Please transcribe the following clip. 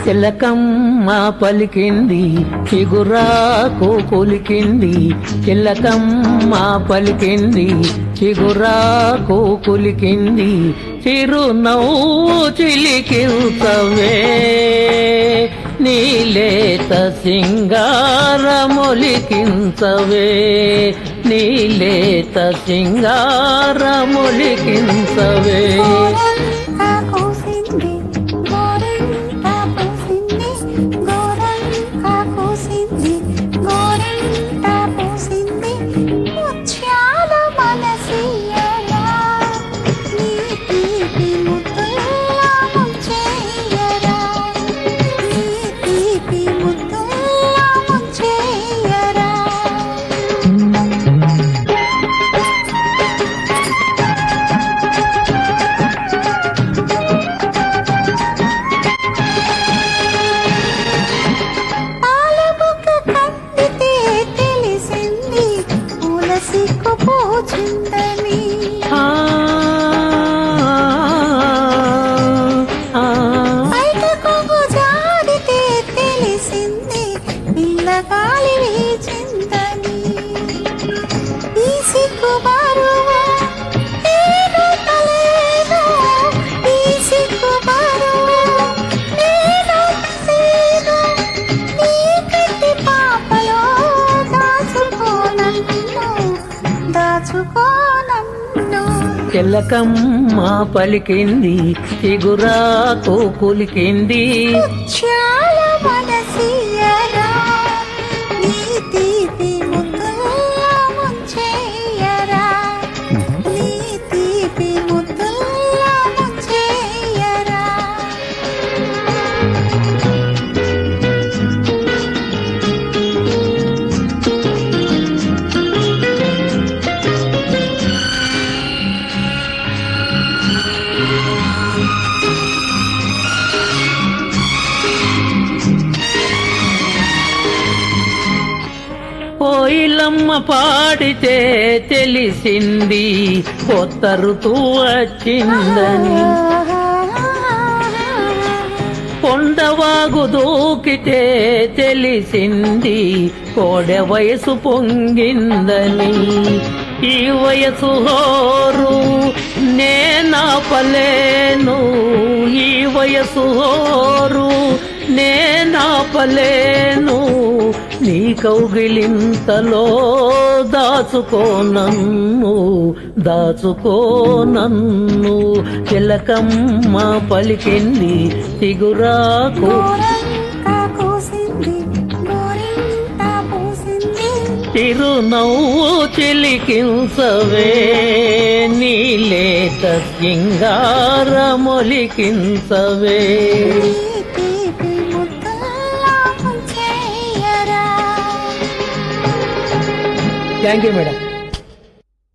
చిలకమ్మ పలికింది చిగురాకు కులికింది, చిలకమ్మ పలికింది చిగురాకు కులికింది, చిరునవ్వు చిలికించవే నీలేత సింగారమొలికించవే, నీలేత సింగారమొలికించవే. చిలకమ్మ పలికింది చిగురాకు కులికింది, చాలా మనసియరా నీ తీపి ముద్దుల్లో ముంచెయ్యరా, నీ తీపి ముద్దుల్లో ముంచెయ్యరా. కోయిలమ్మ పాడితే తెలిసింది కొత్త ఋతువు వచ్చిందని, కొండవాగు దూకితే తెలిసింది కోడె వయసు పొంగిందని, ఈ వయసు హోరు నేనాపలేను, ఈ వయసు హోరు నేనాపలేను, నీ కౌగిలింతలో దాచుకో నన్ను, దాచుకో నన్ను. చిలకమ్మ పలికింది చిగురాకు చిరునవ్వు చిలికించవే నీలేత సింగారమొలికించవే. Thank you madam.